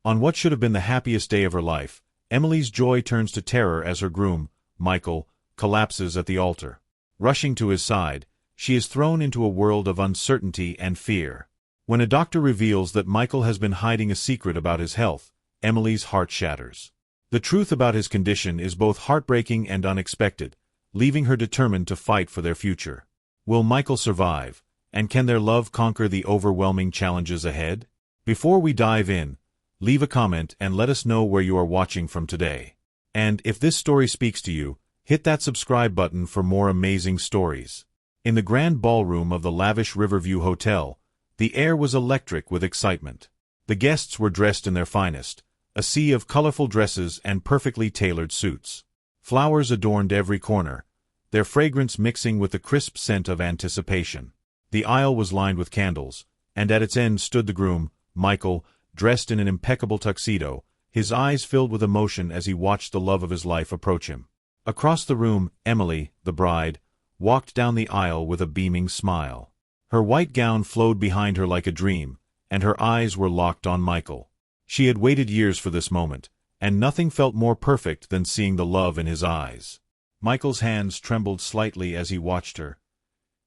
On what should have been the happiest day of her life, Emily's joy turns to terror as her groom, Michael, collapses at the altar. Rushing to his side, she is thrown into a world of uncertainty and fear. When a doctor reveals that Michael has been hiding a secret about his health, Emily's heart shatters. The truth about his condition is both heartbreaking and unexpected, leaving her determined to fight for their future. Will Michael survive, and can their love conquer the overwhelming challenges ahead? Before we dive in, leave a comment and let us know where you are watching from today. And if this story speaks to you, hit that subscribe button for more amazing stories. In the grand ballroom of the lavish Riverview Hotel, the air was electric with excitement. The guests were dressed in their finest, a sea of colorful dresses and perfectly tailored suits. Flowers adorned every corner, their fragrance mixing with the crisp scent of anticipation. The aisle was lined with candles, and at its end stood the groom, Michael, dressed in an impeccable tuxedo, his eyes filled with emotion as he watched the love of his life approach him. Across the room, Emily, the bride, walked down the aisle with a beaming smile. Her white gown flowed behind her like a dream, and her eyes were locked on Michael. She had waited years for this moment, and nothing felt more perfect than seeing the love in his eyes. Michael's hands trembled slightly as he watched her,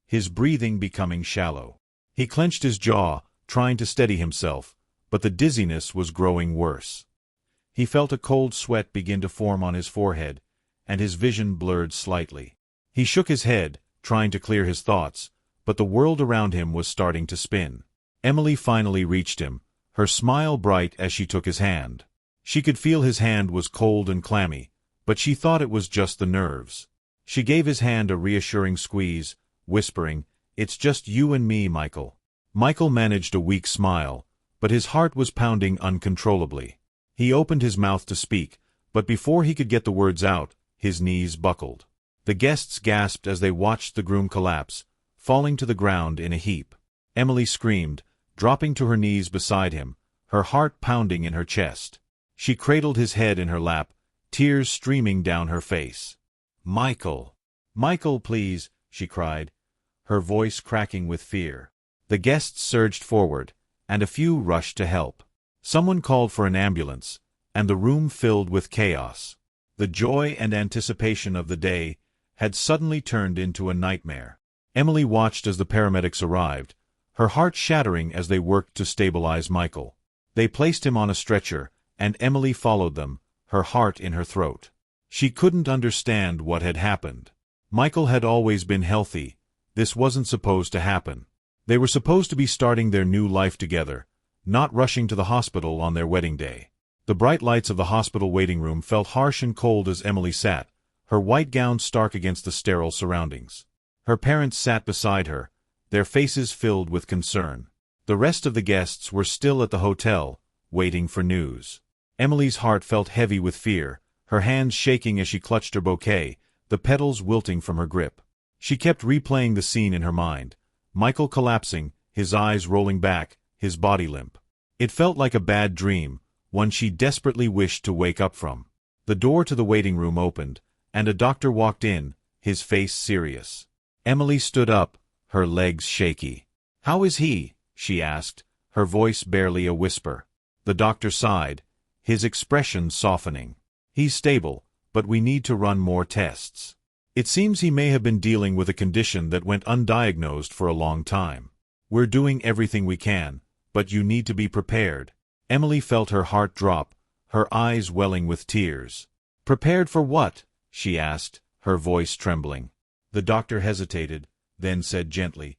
his breathing becoming shallow. He clenched his jaw, trying to steady himself, but the dizziness was growing worse. He felt a cold sweat begin to form on his forehead, and his vision blurred slightly. He shook his head, trying to clear his thoughts, but the world around him was starting to spin. Emily finally reached him, her smile bright as she took his hand. She could feel his hand was cold and clammy, but she thought it was just the nerves. She gave his hand a reassuring squeeze, whispering, "It's just you and me, Michael." Michael managed a weak smile, but his heart was pounding uncontrollably. He opened his mouth to speak, but before he could get the words out, his knees buckled. The guests gasped as they watched the groom collapse, falling to the ground in a heap. Emily screamed, dropping to her knees beside him, her heart pounding in her chest. She cradled his head in her lap, tears streaming down her face. "Michael! Michael, please!" she cried, her voice cracking with fear. The guests surged forward, and a few rushed to help. Someone called for an ambulance, and the room filled with chaos. The joy and anticipation of the day had suddenly turned into a nightmare. Emily watched as the paramedics arrived, her heart shattering as they worked to stabilize Michael. They placed him on a stretcher, and Emily followed them, her heart in her throat. She couldn't understand what had happened. Michael had always been healthy. This wasn't supposed to happen. They were supposed to be starting their new life together, not rushing to the hospital on their wedding day. The bright lights of the hospital waiting room felt harsh and cold as Emily sat, her white gown stark against the sterile surroundings. Her parents sat beside her, their faces filled with concern. The rest of the guests were still at the hotel, waiting for news. Emily's heart felt heavy with fear, her hands shaking as she clutched her bouquet, the petals wilting from her grip. She kept replaying the scene in her mind, Michael collapsing, his eyes rolling back, his body limp. It felt like a bad dream, one she desperately wished to wake up from. The door to the waiting room opened, and a doctor walked in, his face serious. Emily stood up, her legs shaky. "How is he?" she asked, her voice barely a whisper. The doctor sighed, his expression softening. "He's stable, but we need to run more tests. It seems he may have been dealing with a condition that went undiagnosed for a long time. We're doing everything we can, but you need to be prepared." Emily felt her heart drop, her eyes welling with tears. "Prepared for what?" she asked, her voice trembling. The doctor hesitated, then said gently,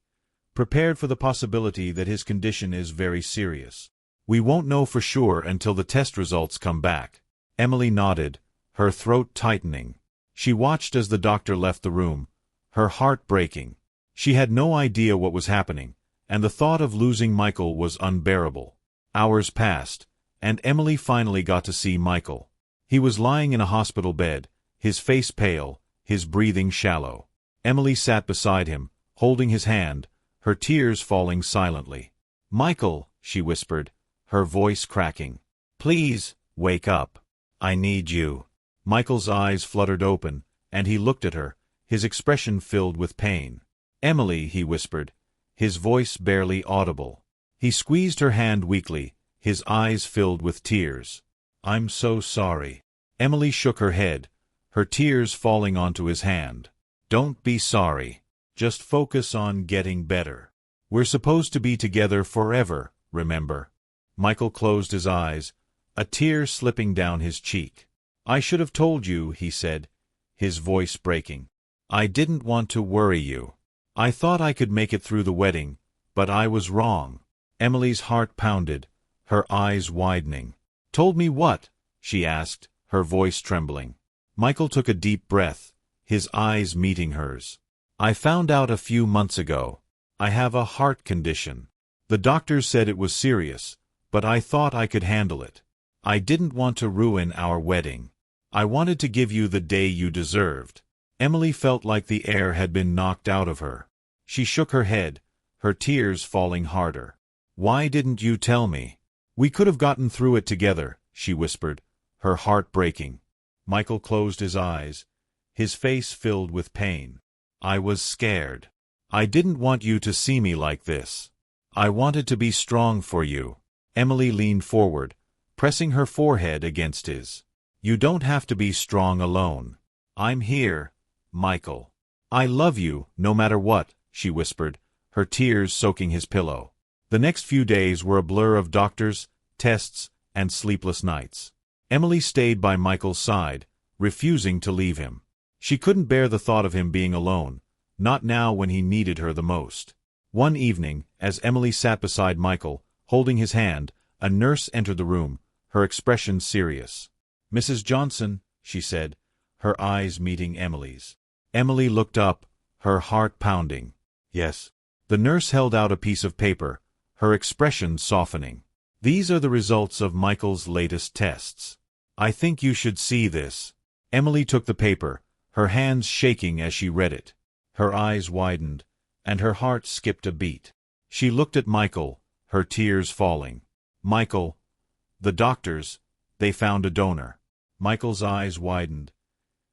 "Prepared for the possibility that his condition is very serious. We won't know for sure until the test results come back." Emily nodded, her throat tightening. She watched as the doctor left the room, her heart breaking. She had no idea what was happening, and the thought of losing Michael was unbearable. Hours passed, and Emily finally got to see Michael. He was lying in a hospital bed, his face pale, his breathing shallow. Emily sat beside him, holding his hand, her tears falling silently. "Michael," she whispered, her voice cracking. "Please, wake up. I need you." Michael's eyes fluttered open, and he looked at her, his expression filled with pain. "Emily," he whispered, his voice barely audible. He squeezed her hand weakly, his eyes filled with tears. "I'm so sorry." Emily shook her head, her tears falling onto his hand. "Don't be sorry. Just focus on getting better. We're supposed to be together forever, remember?" Michael closed his eyes, a tear slipping down his cheek. "I should have told you," he said, his voice breaking. "I didn't want to worry you. I thought I could make it through the wedding, but I was wrong." Emily's heart pounded, her eyes widening. "Told me what?" she asked, her voice trembling. Michael took a deep breath, his eyes meeting hers. "I found out a few months ago. I have a heart condition. The doctors said it was serious, but I thought I could handle it. I didn't want to ruin our wedding. I wanted to give you the day you deserved." Emily felt like the air had been knocked out of her. She shook her head, her tears falling harder. "Why didn't you tell me? We could have gotten through it together," she whispered, her heart breaking. Michael closed his eyes, his face filled with pain. "I was scared. I didn't want you to see me like this. I wanted to be strong for you." Emily leaned forward, pressing her forehead against his. "You don't have to be strong alone. I'm here, Michael. I love you, no matter what," she whispered, her tears soaking his pillow. The next few days were a blur of doctors, tests, and sleepless nights. Emily stayed by Michael's side, refusing to leave him. She couldn't bear the thought of him being alone, not now when he needed her the most. One evening, as Emily sat beside Michael, holding his hand, a nurse entered the room, her expression serious. "Mrs. Johnson," she said, her eyes meeting Emily's. Emily looked up, her heart pounding. "Yes." The nurse held out a piece of paper, her expression softening. "These are the results of Michael's latest tests. I think you should see this." Emily took the paper, her hands shaking as she read it. Her eyes widened, and her heart skipped a beat. She looked at Michael, her tears falling. "Michael, the doctors, they found a donor." Michael's eyes widened,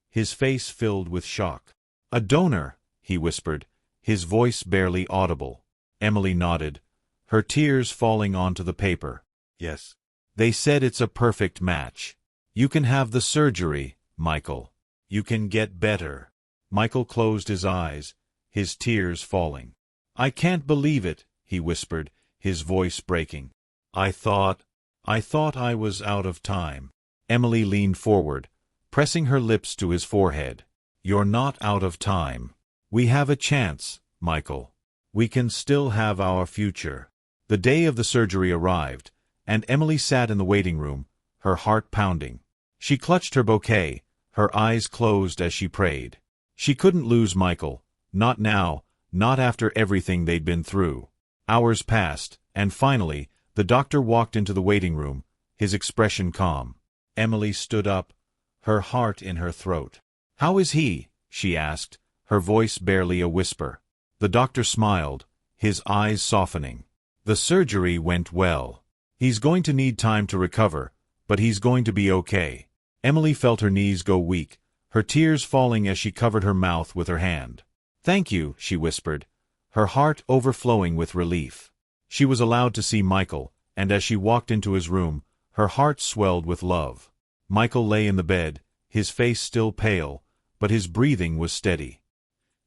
his face filled with shock. "A donor," he whispered, his voice barely audible. Emily nodded, her tears falling onto the paper. "Yes. They said it's a perfect match. You can have the surgery, Michael. You can get better." Michael closed his eyes, his tears falling. "I can't believe it," he whispered, his voice breaking. I thought I was out of time." Emily leaned forward, pressing her lips to his forehead. "You're not out of time. We have a chance, Michael. We can still have our future." The day of the surgery arrived, and Emily sat in the waiting room, her heart pounding. She clutched her bouquet, her eyes closed as she prayed. She couldn't lose Michael, not now, not after everything they'd been through. Hours passed, and finally, the doctor walked into the waiting room, his expression calm. Emily stood up, her heart in her throat. "How is he?" she asked, her voice barely a whisper. The doctor smiled, his eyes softening. "The surgery went well. He's going to need time to recover, but he's going to be okay." Emily felt her knees go weak, her tears falling as she covered her mouth with her hand. "Thank you," she whispered, her heart overflowing with relief. She was allowed to see Michael, and as she walked into his room, her heart swelled with love. Michael lay in the bed, his face still pale, but his breathing was steady.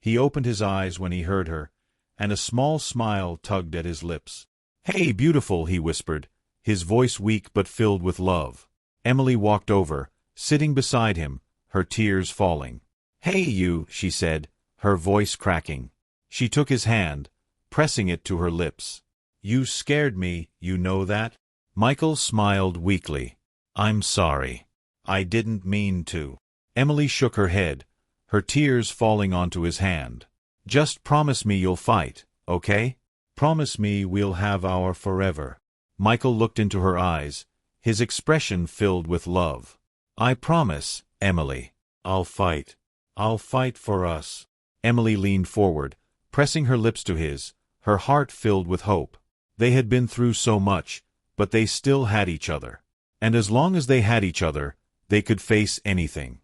He opened his eyes when he heard her, and a small smile tugged at his lips. "Hey, beautiful," he whispered, his voice weak but filled with love. Emily walked over, sitting beside him, her tears falling. "Hey, you," she said, her voice cracking. She took his hand, pressing it to her lips. "You scared me, you know that?" Michael smiled weakly. "I'm sorry. I didn't mean to." Emily shook her head, her tears falling onto his hand. "Just promise me you'll fight, okay? Promise me we'll have our forever." Michael looked into her eyes, his expression filled with love. "I promise, Emily. I'll fight. I'll fight for us." Emily leaned forward, pressing her lips to his, her heart filled with hope. They had been through so much, but they still had each other. And as long as they had each other, they could face anything.